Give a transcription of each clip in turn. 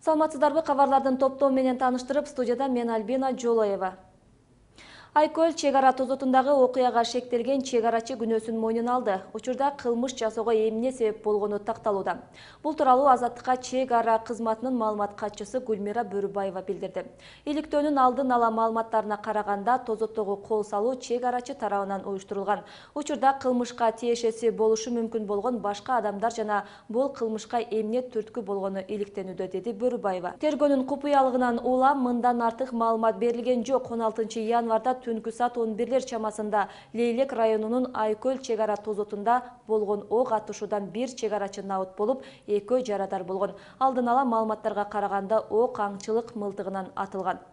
Саламатсыздарбы, кабарлардын топтоо менен тааныштырып, студияда мен Альбина Жолоева. Айкөл чек ара тозотундагы окуяга шектелген чек арачы күнөөсүн мойнуна алды. Учурда кылмыш жасоого эмне себеп болгону такталууда. Бул тууралуу Азаттыкка чек ара кызматынын маалымат катчысы Гүлмира Бөрүбаева билдирди. Иликтөөнүн алдын ала маалыматтарына караганда, тозоттогу кол салуу чек арачы тарабынан уюштурулган. Учурда кылмышка тиешеси болушу мүмкүн болгон башка адамдар жана бул кылмышка эмне түрткү болгону иликтенүүдө, деди Бөрүбаева. Тергөөнүн купуялыгынан улам мындан артык маалымат берилген жок. 16 январда түнкү саат 11 чамасында Лейлек районунун Айкөл чек ара тозотунда болгон ок атышуудан бир чек арачы набыт болуп, экөө жарадар болгон. Алдын ала маалыматтарга караганда ок аңчылык мылтыгынан атылган.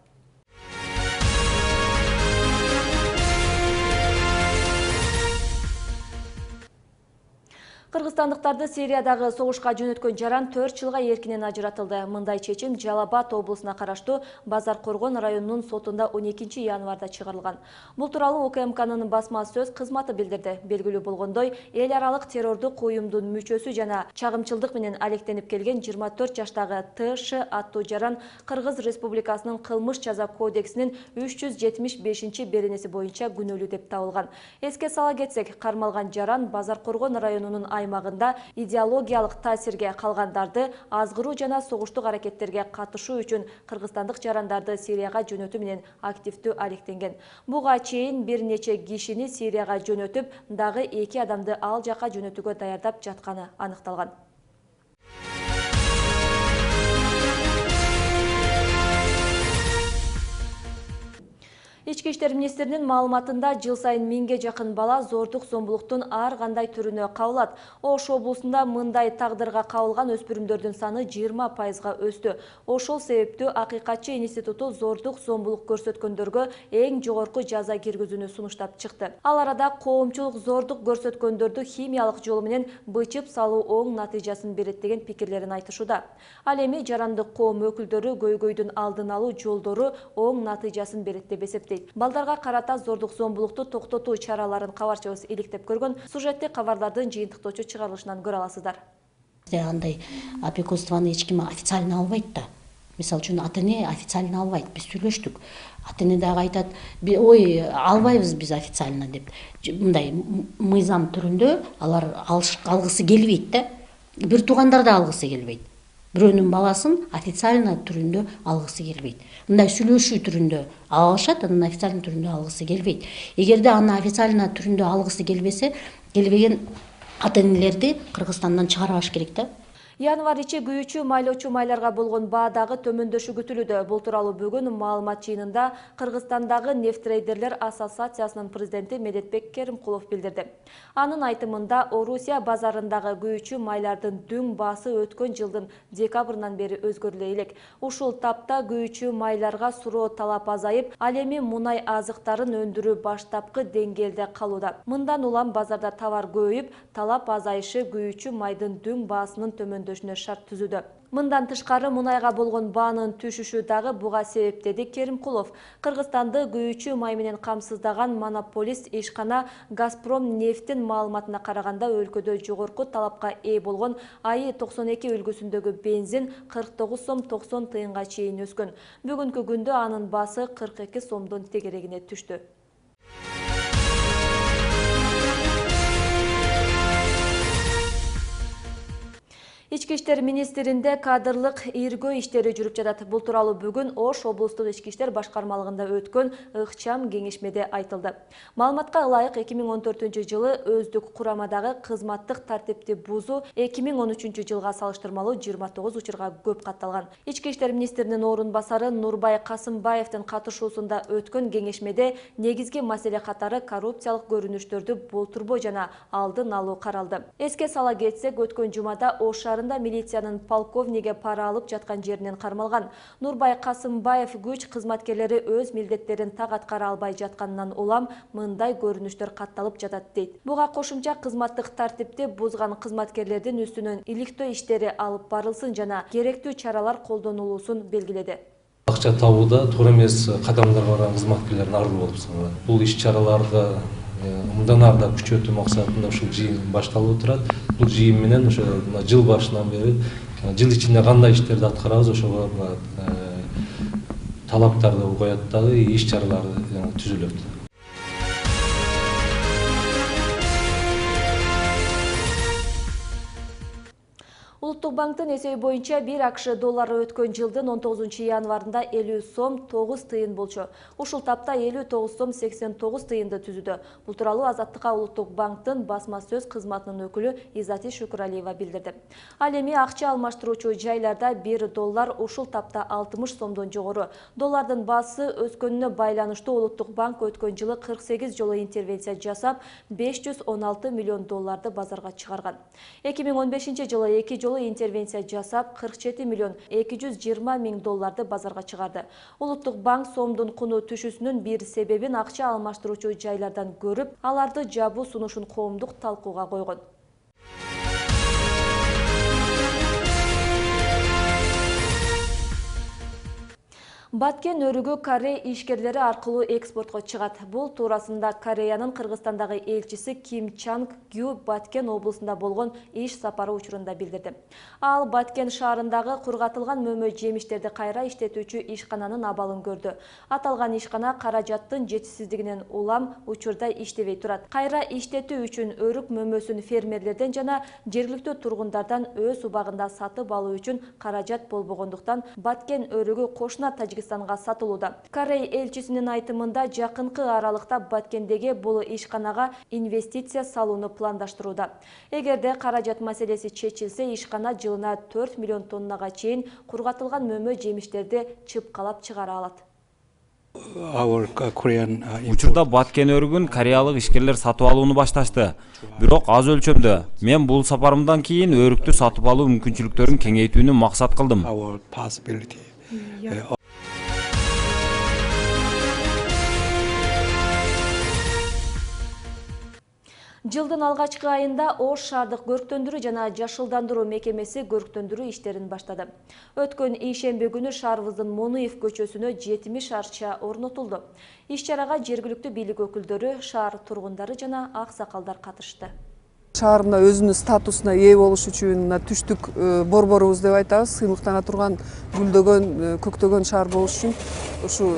Кыргызстандыктарды Сириядагы согушка жөнөткөн жаран 4 жылга эркинен ажыратылды. Мындай чечим Жалал Абад облусуна караштуу Базар Коргон районунун сотунда 12 январда чыгарылган. Бул тууралуу УКМКнын басма сөз кызматы билдирди. Белгилүү болгондой, эл аралык террордук уюмдун мүчөсү жана чагымчылдык менен алектенип келген 24 жаштагы Т.Ш. аттуу жаран Кыргыз Республикасынын кылмыш жаза кодексинин 375 беренеси боюнча күнөөлүү деп табылган. Эске сала кетсек, кармалган жаран Базар Коргон районунун аймагында идеологиялык таасирге калгандарды азгыруу жана согуштук аракеттерге катышуу үчүн кыргызстандык жарандарды Сирияга жөнөтүү менен активдүү алектенген. Буга чейин бир нече кишини Сирияга жөнөтүп, дагы 2 адамды ал жака жөнөтүүгө даярдап жатканы аныкталган. Ички иштер министринин маалыматында жыл сайын 1000ге жакын бала зордук зомбулуктун ар кандай түрүнө кабылат. Ош облусунда мындай тагдырга кабылган өспүрүмдөрдүн саны 20%га өстү. Ошол себептүү Акыйкатчы институту зордук зомбулук көрсөткөндөргө эң жогорку жаза киргизүүнү сунуштап чыкты. Ал арада коомчулук зордук көрсөткөндөрдү химиялык жолу менен бычып салуу оң натыйжасын берет деген пикирлерин айтышууда. Ал эми жарандык коом өкүлдөрү көйгөйдүн алдын алуу жолдору оң натыйжасын берет деп эсептейт. Балдарга карата зордук зомбулукту токтотуу чараларын кабарчыбыз иликтеп көргөн. Сюжетти кабарлардын жыйынтыктоочу чыгарылышынан көрө аласыздар. Андай опекунствону эч ким официально албайт да. Мисалы үчүн ата-эне официально албайт. Биз сүйлөштүк. Ата-эне дагы айтат, ой, албайбыз биз официально деп. Мындай мыйзам түрүндө алар алгысы келбейт да. Бир туугандар да алгысы келбейт. Бирөөнүн баласын официально түрүндө алгысы келбейт. Мындай сүйлөшүү түрүндө алышат, анан официально түрүндө алгысы келбейт. Эгерде аны официально түрүндө алгысы келбеген ата-энелерди Кыргызстандан чыгарабаш керек да. Январь ичи күйүүчү майлоочу майларга болгон баадагы төмөндөшү күтүлүүдө. Бул тууралуу бүгүн маалымат жыйынында Кыргызстандагы нефтрейдерлер ассоциациясынын президенти Медетбек Керимкулов билдирди. Анын айтымында Орусия базарындагы күйүүчү майлардын дүң баасы өткөн жылдын декабрынан бери өзгөрүлө элек. Ушул тапта күйүүчү майларга суроо талап азайып, ал эми мунай азыктарын өндүрүү баштапкы деңгээлде калууда. Мындан улам базарда товар көбөйүп, талап азайышы күйүүчү майдын дүң баасынын төмөндөшүнө шарт түзүүдө. Мындан тышкары мунайга болгон баанын түшүшү дагы буга себеп, деди Керимкулов. Кыргызстанды күйүүчү май менен камсыздаган монополист ишкана Газпром нефтин маалыматына караганда өлкөдө жогорку талапка ээ болгон АИ 92 үлгүсүндөгү бензин 49 сом 90 тыйынга чейин өскөн. Бүгүнкү күндө анын баасы 42 сомдун тегерегине түштү. Ички иштер министринде кадрлык иргөө иштери жүрүп жатат. Бул тууралуу бүгүн Ош облустук ички иштер башкармалыгында өткөн ыкчам кеңешмеде айтылды. Маалыматка ылайык 2014-жылы өздүк курамадагы кызматтык тартипти бузуу 2013 жылга салыштырмалуу 29 учурга көп катталган. Ички иштер министринин орун басары Нурбай Касымбаевдин катышуусунда өткөн кеңешмеде негизги маселе катары коррупциялык көрүнүштөрдү болтурбоо жана алдын алуу каралды. Эске сала кетсек, өткөн жумада Ош милициянын полковниге пара алып жаткан жеринен кармалган. Нурбай Касымбаев күч кызматкерлери өз милдеттерин так аткара албай жатканынан улам мындай көрүнүштөр катталып жатат дейт. Буга кошумча кызматтык тартипти бузган кызматкерлердин үстүнөн иликтөө иштери алып барылсын жана керектүү чаралар колдонулуусун белгиледи. Акча табууда туура эмес кадамдарга барган кызматкерлердин ардуу болуп саналат. Бул иш-чараларды мындан ары да күчөтүү максатында ушул жыйын башталып турат. Бул жыйын менен ошо жыл башынан бери жыл ичинде кандай иштерди аткарабыз, ошого талаптарды коет дагы, иш чаралар түзүлөт. Улуттук банктын эсеби боюнча 1 АКШ доллары өткөн жылдын 19 январында 50 сом 9 тыйын болчу. Ушул тапта 59 сом 89 тыйынды түзүдү. Бул тууралуу Азаттыкка Улуттук банктын басма сөз кызматынын өкүлү Изати Шүкүралиева билдирди. Ал эми акча алмаштыруучу жайларда 1 доллар ушул тапта 60 сомдон жогору. Доллардын баасы өскөнүнө байланыштуу Улуттук банк өткөн жылы 48 жолу интервенция жасап, 516 миллион долларды базарга чыгарган. 2015 жылы 2 жолу интервенция жасап 47 миллион 220 миң долларды базарга чыгарды. Улуттук банк сомдун куну түшүүсүнүн бир себебин акча алмаштыруучу жайлардан көрүп, аларды жабуу сунушун коомдук талкууга койгон. Баткен өрүгү Корей ишкерлери аркылуу экспортко чыгат. Бул туурасында Кореянын Кыргызстандагы элчиси Ким Чанг Гю Баткен облусунда болгон иш сапары учурунда билдирди. Ал Баткен шаарындагы кургатылган мөмө жемиштерди кайра иштетүүчү ишкананын абалын көрдү. Аталган ишкана каражаттын жетишсиздигинен улам учурда иштебей турат. Кайра иштетүү үчүн өрүк мөмөсүн фермерлерден жана жергиликтүү тургундардан өз убагында сатып алуу үчүн каражат болбогондуктан Баткен өрүгү кошуна Тажикстанга сатылууда. Корей элчисинин айтымында жакынкы аралыкта Баткендеги бул ишканага инвестиция салууну пландаштырууда. Эгерде каражат маселеси чечилсе, ишкана жылына 4 миллион тоннага чейин кургатылган мөмө жемиштерди чыпкалап чыгара алат. Учурда Баткен өрүгүн кореялык ишкерлер сатып алууну башташты. Бирок аз өлчөмдө. Мен бул сапарымдан кийин өрүктү сатып алуу мүмкүнчүлүктөрүн кеңейтүүнү максат кылдым. Жылдын алгачкы айында Ош шаардык көрктөндүрүү жана жашылдандыруу мекемеси көрктөндүрүү иштерин баштады. Өткөн ишемби күнү шаарыбыздын Монуев көчөсүнө 70 арча орнотулду. Иш-чарага жергиликтүү бийлик өкүлдөрү, шаар тургундары жана аксакалдар катышты. Шаарында өзүнүн статусуна ээ болуш үчүн түштүк борборубуз деп айтабыз, сыймыктана турган гүлдөгөн, көктөгөн шаар болуш үчүн ушу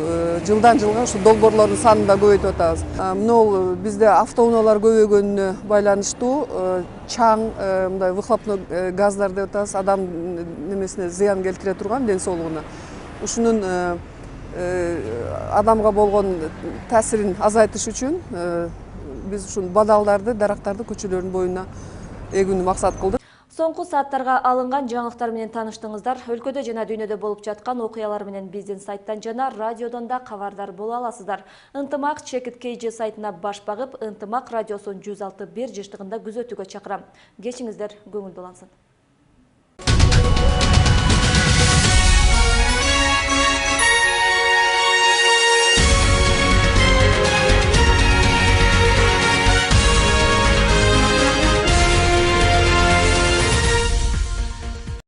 жылдан жылга ушу долбоорлордун санын да көбөйтүп атабыз. Мына бизде автоунаалар көбөйгөнүнө байланыштуу чаң, мындай выхлопной газдар деп атабыз, адам немесине зыян келтире турган, ден соолугуна. Ушунун адамга болгон таасирин азайтыш үчүн биз ушул бадалдарды, дарактарды көчөлөрдүн боюна эгүүнү максат кылдык. Соңку сааттарга алынган жаңылыктар менен тааныштыңыздар. Өлкөдө жана дүйнөдө болуп жаткан окуялар менен биздин сайттан жана радиодон да кабардар боло аласыздар. Ынтымак Чекит KG сайтына баш багып, Ынтымак радиосун 106.1 жыштыгында күзөтүүгө чакырам. Кечиңиздер көңүлдүү улансын.